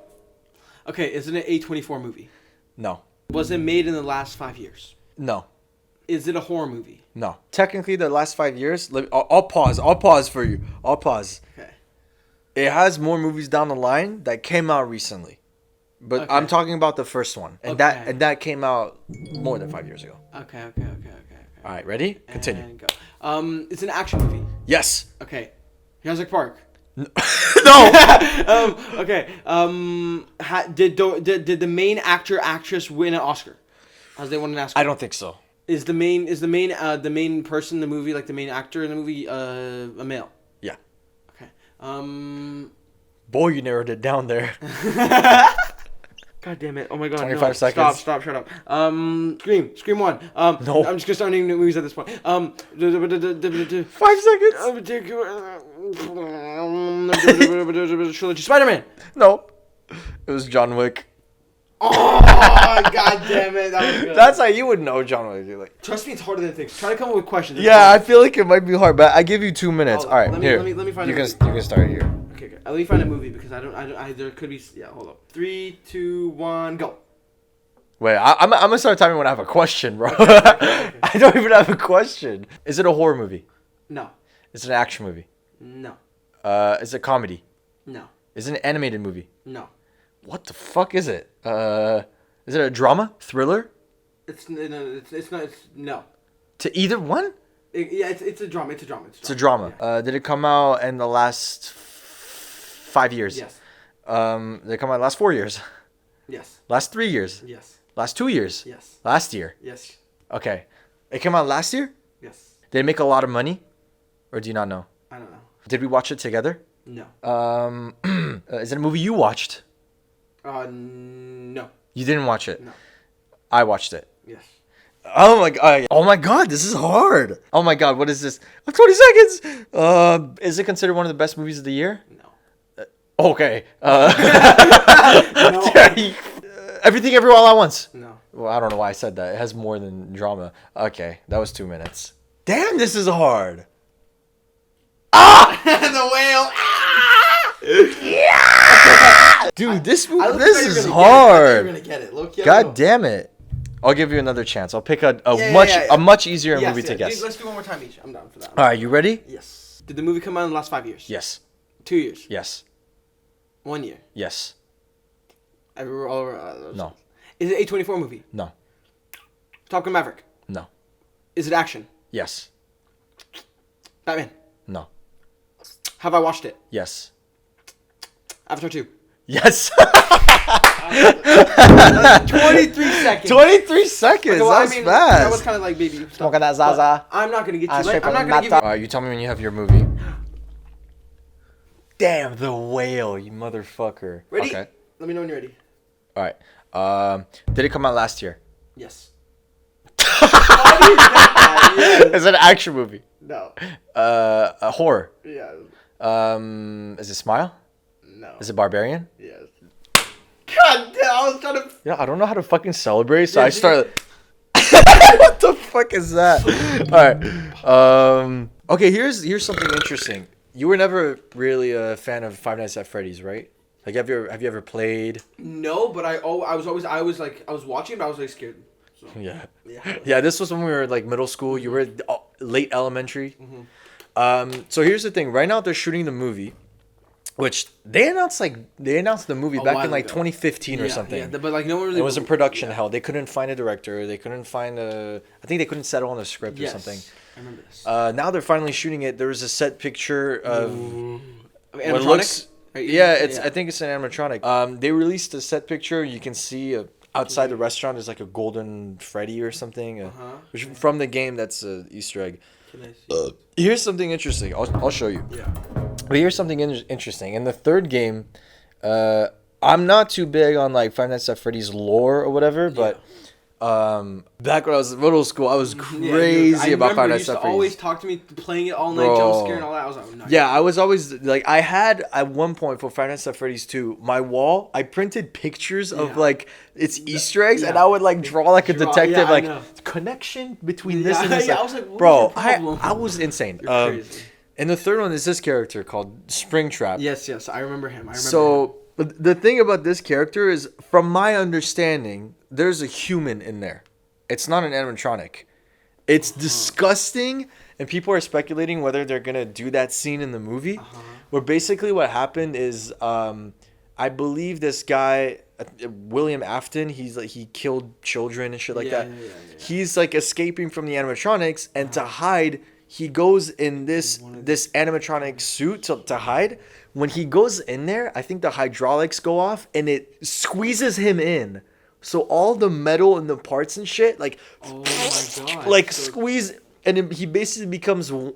Okay, is it an A24 movie? No. Was it made in the last 5 years? No. Is it a horror movie? No. Technically, the last 5 years. I'll pause. I'll pause for you. I'll pause. Okay. It has more movies down the line that came out recently, but I'm talking about the first one, and that came out more than 5 years ago. Okay. All right, ready? Continue. And go. It's an action movie. Yes. Okay. Jurassic Park. No. Okay. Did the main actress win an Oscar? Has they won an Oscar? I don't think so. Is the main person in the movie, like the main actor in the movie, a male? Yeah. Okay. Boy, you narrowed it down there. God damn it! Oh my god! 25 seconds. Stop! Shut up. Scream 1. No. I'm just gonna start naming movies at this point. 5 seconds. Trilogy. Spider-Man. No. It was John Wick. Oh god damn it! That was good. That's how you would know John Wick. You're like, trust me, it's harder than it thinks. Try to come up with questions. Yeah, I feel like it might be hard, but I give you 2 minutes. All right, let me find. You can start here. Okay. Let me find a movie because I there could be. Yeah, hold up. 3, 2, 1, go. Wait, I'm gonna start timing when I have a question, bro. Okay. I don't even have a question. Is it a horror movie? No. Is it an action movie? No. Is it a comedy? No. Is it an animated movie? No. What the fuck is it? Is it a drama? Thriller? It's not. It's no. To either one? It's a drama. It's a drama. Yeah. Did it come out in the last 5 years? Yes. Did it come out last 4 years? Yes. Last 3 years? Yes. Last 2 years? Yes. Last year? Yes. Okay. It came out last year? Yes. Did it make a lot of money? Or do you not know? I don't know. Did we watch it together? No. Is it a movie you watched? No. You didn't watch it? No. I watched it. Yes. Oh my god, this is hard. Oh my god, what is this? 20 seconds. Is it considered one of the best movies of the year? No. Okay. No. Everything Everywhere All at Once. No. Well, I don't know why I said that. It has more than drama. Okay, that was 2 minutes. Damn, this is hard. The whale. Yeah! Dude, this is hard. You're gonna get it. God damn it. I'll give you another chance. I'll pick a much easier movie to guess. Let's do one more time each. I'm down for that. All right, you ready? Yes. Did the movie come out in the last 5 years? Yes. 2 years? Yes. 1 year? Yes. No. Is it a A24 movie? No. Top Gun Maverick? No. Is it action? Yes. Batman? No. Have I watched it? Yes. Avatar 2? Yes. 23 seconds. 23 seconds. Okay, well, That's fast. That was kind of like baby. Smoking that Zaza. I'm not gonna get you. I'm not gonna give you. All right, you tell me when you have your movie. Damn, the whale, you motherfucker. Ready? Okay. Let me know when you're ready. All right. Did it come out last year? Yes. Yes. Is it an action movie? No. A horror. Yeah. Is it Smile? No. Is it Barbarian? Yes. God damn! I was trying to. Yeah, I don't know how to fucking celebrate, so I started. What the fuck is that? All right. Okay. Here's something interesting. You were never really a fan of Five Nights at Freddy's, right? Like, have you ever played? No, but I was watching, but I was like scared. So. Yeah. Yeah. Yeah. This was when we were like middle school. You were late elementary. Mm-hmm. So here's the thing. Right now they're shooting the movie, which they announced the movie back in like ago. 2015 or something. Yeah, but like no one really. It was in production hell. They couldn't find a director. They couldn't find I think they couldn't settle on a script or something. I remember this. Now they're finally shooting it. There was a set picture of what looks. Right? Yeah, I think it's an animatronic. They released a set picture. You can see outside the restaurant is like a golden Freddy or something, which from the game that's an Easter egg. Can I see? Here's something interesting. I'll show you. Yeah. But here's something interesting. In the third game, I'm not too big on like Five Nights at Freddy's lore or whatever, but back when I was in middle school, I was crazy about Five Nights at Freddy's. Always talk to me playing it all night, jump scare and all that. I was like, oh, no. Yeah, I was always like, I had at one point for Five Nights at Freddy's 2, my wall, I printed pictures of like its Easter eggs, and I would like draw like a detective, like connection between this and this. I was like, what bro, I was insane. You're crazy. And the third one is this character called Springtrap. Yes, I remember him. So the thing about this character is, from my understanding, there's a human in there. It's not an animatronic. It's disgusting, and people are speculating whether they're gonna do that scene in the movie. Where basically what happened is, I believe this guy, William Afton, he killed children and shit like that. Yeah. He's like escaping from the animatronics, and to hide, he goes in this animatronic suit to hide. When he goes in there, I think the hydraulics go off and it squeezes him in. So all the metal and the parts and shit, like, oh my God, like squeeze, and he basically becomes one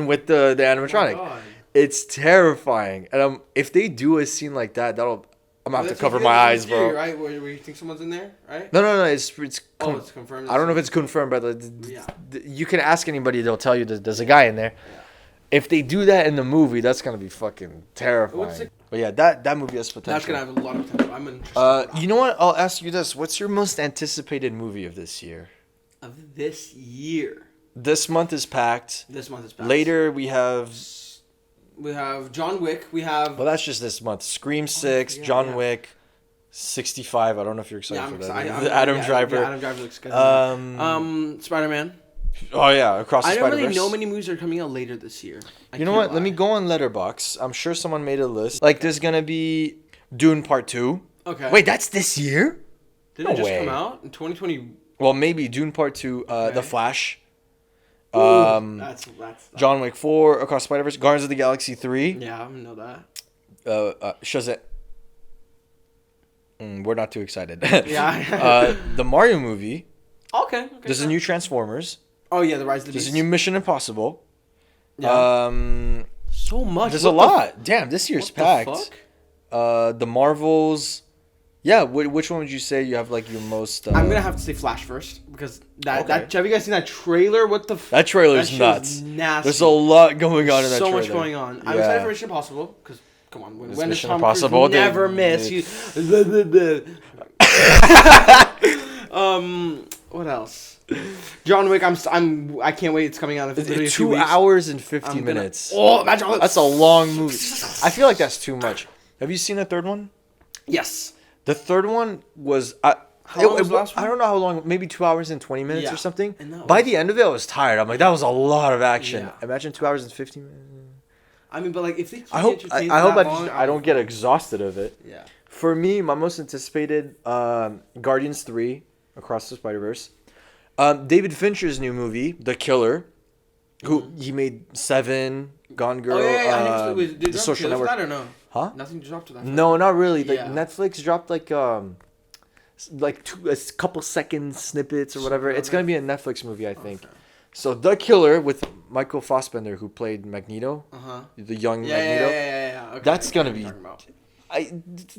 with the animatronic. Oh, it's terrifying. And if they do a scene like that, I'm gonna have to cover my eyes, bro. Right? Where you think someone's in there, right? No. It's confirmed. I don't know if it's confirmed, but you can ask anybody; they'll tell you that there's a guy in there. Yeah. If they do that in the movie, that's gonna be fucking terrifying. But yeah, that movie has potential. That's gonna have a lot of potential. I'm interested. You know what? I'll ask you this: what's your most anticipated movie of this year? Of this year. This month is packed. Later we have John Wick. Well, that's just this month. Scream 6, John Wick, 65. I don't know if you're excited for that. Adam Driver. Yeah, Adam Driver looks good. Spider-Man. Oh yeah, Across the Spider-Verse. I don't really know many movies are coming out later this year. You know what? Let me go on Letterboxd. I'm sure someone made a list. Like, there's gonna be Dune Part 2. Okay. Wait, that's this year? Didn't it just come out in 2020? Well, maybe Dune Part 2, The Flash. That's John Wick 4, Across the Spider-Verse, Guardians of the Galaxy 3. Yeah, I know that. Shazam. We're not too excited. Yeah. The Mario movie. Okay. There's a new Transformers. Oh yeah, the Rise of the Beast. There's a new Mission Impossible. Yeah. So much. There's a lot. Damn, this year's packed. The fuck? The Marvels. Yeah, which one would you say you have like your most? I'm gonna have to say Flash first because that have you guys seen that trailer? What the? That trailer's nuts. Nasty. There's a lot going on in that trailer. So much going on. I'm excited for Mission Impossible because come on, when Mission Tom Impossible, Cruise never miss. What else? John Wick. I can't wait. It's coming out in literally 2 hours and 50 minutes. Imagine that's a long movie. I feel like that's too much. Have you seen the third one? Yes. The third one was. How long was the last one? I don't know how long. Maybe 2 hours and 20 minutes or something. By the end of it, I was tired. I'm like, that was a lot of action. Yeah. Imagine 2 hours and 50 minutes. I mean, but like if they I hope I don't get exhausted of it. Yeah. For me, my most anticipated Guardians 3, Across the Spider-Verse. David Fincher's new movie, The Killer, who he made Seven, Gone Girl, The Social Network. That or no? Huh? Nothing dropped to that. No, not really. Like Netflix dropped like a couple second snippets or whatever. It's gonna be a Netflix movie, I think. Okay. So The Killer with Michael Fassbender, who played Magneto, the young Magneto. Yeah. Okay, that's gonna be.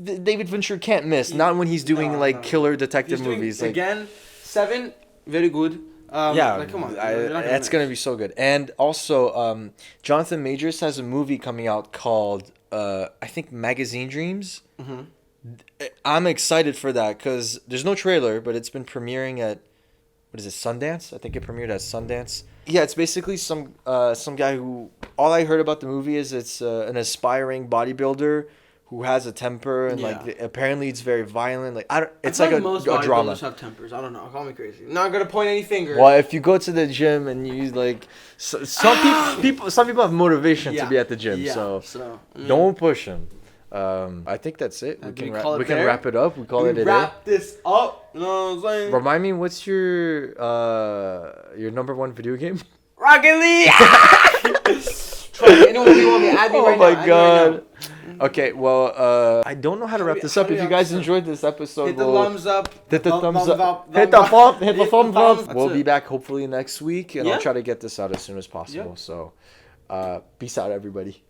David Fincher can't miss. Not when he's doing killer detective movies. Again, Seven, very good. Come on. That's gonna be so good. And also, Jonathan Majors has a movie coming out called I think Magazine Dreams. Mm-hmm. I'm excited for that because there's no trailer, but it's been premiering at Sundance? I think it premiered at Sundance. Yeah, it's basically some guy who, all I heard about the movie is it's an aspiring bodybuilder who has a temper and like apparently it's very violent. Like it's I like most a drama. Most have tempers. I don't know. Call me crazy. Not gonna point any fingers. Well, if you go to the gym and you like, some people have motivation to be at the gym. So don't push them. I think that's it. We can wrap it up. We call it a day. Wrap this up. You know what I'm saying? Remind me, what's your number one video game? Rocket League. Anyone who want me, add me right now. Oh my god. Okay, well, I don't know how to wrap this up. If you guys enjoyed this episode, hit the thumbs up. Hit the thumbs up. Hit the thumbs up. We'll be back hopefully next week, and I'll try to get this out as soon as possible. So, peace out, everybody.